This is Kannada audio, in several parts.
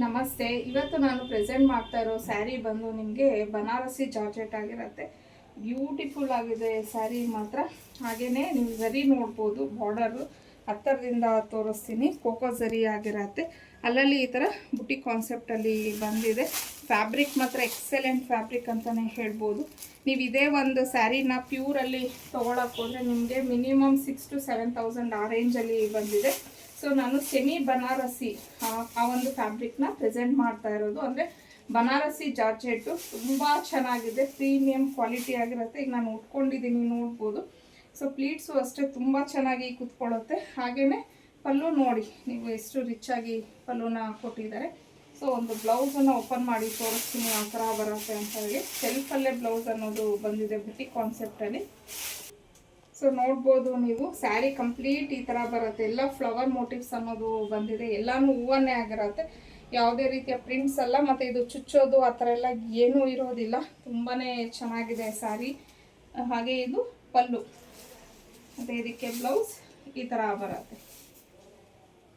ನಮಸ್ತೆ. ಇವತ್ತು ನಾನು ಪ್ರೆಸೆಂಟ್ ಮಾಡ್ತಾ ಇರೋ ಸ್ಯಾರಿ ಬಂದು ನಿಮಗೆ ಬನಾರಸಿ ಜಾರ್ಜೆಟ್ ಆಗಿರುತ್ತೆ. ಬ್ಯೂಟಿಫುಲ್ ಆಗಿದೆ ಸ್ಯಾರಿ ಮಾತ್ರ. ಹಾಗೆಯೇ ನೀವು ಝರಿ ನೋಡ್ಬೋದು, ಬಾರ್ಡರು ಹತ್ತಿರದಿಂದ ತೋರಿಸ್ತೀನಿ. ಕೋಕೋ ಝರಿ ಆಗಿರುತ್ತೆ, ಅಲ್ಲಲ್ಲಿ ಈ ಥರ ಬುಟಿ ಕಾನ್ಸೆಪ್ಟಲ್ಲಿ ಬಂದಿದೆ. ಫ್ಯಾಬ್ರಿಕ್ ಮಾತ್ರ ಎಕ್ಸಲೆಂಟ್ ಫ್ಯಾಬ್ರಿಕ್ ಅಂತಲೇ ಹೇಳ್ಬೋದು. ನೀವು ಇದೇ ಒಂದು ಸ್ಯಾರಿನ ಪ್ಯೂರಲ್ಲಿ ತೊಗೊಳಕ್ಕೆ ಹೋದರೆ ನಿಮಗೆ ಮಿನಿಮಮ್ 6,000 to 7,000 ಆ ರೇಂಜಲ್ಲಿ ಬಂದಿದೆ. ಸೊ ನಾನು ಸೆಮಿ ಬನಾರಸಿ ಆ ಒಂದು ಫ್ಯಾಬ್ರಿಕ್ನ ಪ್ರೆಸೆಂಟ್ ಮಾಡ್ತಾ ಇರೋದು. ಅಂದರೆ ಬನಾರಸಿ ಜಾರ್ಜೆಟ್ಟು ತುಂಬ ಚೆನ್ನಾಗಿದೆ, ಪ್ರೀಮಿಯಂ ಕ್ವಾಲಿಟಿ ಆಗಿರುತ್ತೆ. ಈಗ ನಾನು ಉಟ್ಕೊಂಡಿದ್ದೀನಿ, ನೋಡ್ಬೋದು. ಸೊ ಪ್ಲೀಟ್ಸು ಅಷ್ಟೇ ತುಂಬ ಚೆನ್ನಾಗಿ ಕೂತ್ಕೊಳ್ಳುತ್ತೆ. ಹಾಗೆಯೇ ಪಲ್ಲು ನೋಡಿ ನೀವು ಎಷ್ಟು ರಿಚಾಗಿ ಪಲ್ಲುನ ಕೊಟ್ಟಿದ್ದಾರೆ. ಸೊ ಒಂದು ಬ್ಲೌಸನ್ನು ಓಪನ್ ಮಾಡಿ ತೋರಿಸ್ತೀನಿ ಯಾವ ಥರ ಬರುತ್ತೆ ಅಂತ ಹೇಳಿ. ಸೆಲ್ಫಲ್ಲೇ ಬ್ಲೌಸ್ ಅನ್ನೋದು ಬಂದಿದೆ ಬುಟಿಕ್ ಕಾನ್ಸೆಪ್ಟಲ್ಲಿ. ಸೊ ನೋಡ್ಬೋದು ನೀವು, ಸ್ಯಾರಿ ಕಂಪ್ಲೀಟ್ ಈ ಥರ ಬರುತ್ತೆ. ಎಲ್ಲ ಫ್ಲವರ್ ಮೋಟಿವ್ಸ್ ಅನ್ನೋದು ಬಂದಿದೆ. ಎಲ್ಲನೂ ಹೂವನ್ನೇ ಆಗಿರುತ್ತೆ, ಯಾವುದೇ ರೀತಿಯ ಪ್ರಿಂಟ್ಸ್ ಅಲ್ಲ. ಮತ್ತು ಇದು ಚುಚ್ಚೋದು ಆ ಥರ ಎಲ್ಲ ಏನೂ ಇರೋದಿಲ್ಲ. ತುಂಬಾ ಚೆನ್ನಾಗಿದೆ ಸ್ಯಾರಿ. ಹಾಗೆ ಇದು ಪಲ್ಲು, ಮತ್ತು ಇದಕ್ಕೆ ಬ್ಲೌಸ್ ಈ ಥರ ಬರುತ್ತೆ.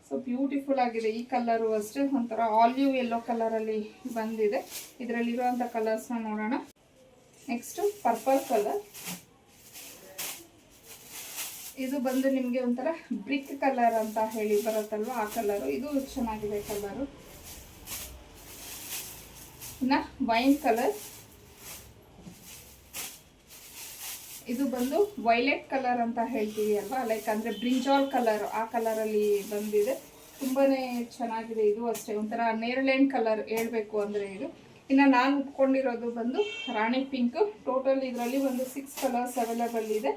ಸೊ ಬ್ಯೂಟಿಫುಲ್ ಆಗಿದೆ. ಈ ಕಲರು ಅಷ್ಟೇ ಒಂಥರ ಆಲಿವ್ ಯೆಲ್ಲೋ ಕಲರಲ್ಲಿ ಬಂದಿದೆ. ಇದರಲ್ಲಿರುವಂಥ ಕಲರ್ಸ್ನ ನೋಡೋಣ. Next purple colour. ಇದು ಬಂದು ನಿಮಗೆ ಒಂಥರ ಬ್ರಿಕ್ ಕಲರ್ ಅಂತ ಹೇಳಿ ಬರುತ್ತಲ್ವ, ಆ ಕಲರು. ಇದು ಚೆನ್ನಾಗಿದೆ ಕಲರು. ಇನ್ನು ವೈನ್ ಕಲರ್. ಇದು ಬಂದು ವೈಲೆಟ್ ಕಲರ್ ಅಂತ ಹೇಳ್ತೀವಿ ಅಲ್ವಾ, ಲೈಕ್ ಅಂದರೆ ಬ್ರಿಂಜಾಲ್ ಕಲರ್, ಆ ಕಲರಲ್ಲಿ ಬಂದಿದೆ. ತುಂಬಾ ಚೆನ್ನಾಗಿದೆ. ಇದು ಅಷ್ಟೇ ಒಂಥರ ನೇರಳೆಣ್ ಕಲರ್ ಹೇಳ್ಬೇಕು ಅಂದರೆ ಇದು. ಇನ್ನು ನಾನು ಉಟ್ಕೊಂಡಿರೋದು ಬಂದು ರಾಣಿ ಪಿಂಕ್. ಟೋಟಲ್ ಇದರಲ್ಲಿ ಒಂದು 6 ಕಲರ್ಸ್ ಅವೈಲೇಬಲ್ ಇದೆ.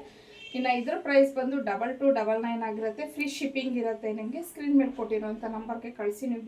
ಇನ್ನು ಇದ್ರ ಪ್ರೈಸ್ ಬಂದು 2299 ಆಗಿರುತ್ತೆ. ಫ್ರೀ ಶಿಪ್ಪಿಂಗ್ ಇರುತ್ತೆ. ನಿಮಗೆ ಸ್ಕ್ರೀನ್ ಮೇಲೆ ಕೊಟ್ಟಿರೋಂಥ ನಂಬರ್ಗೆ ಕಳಿಸಿ ನೀವು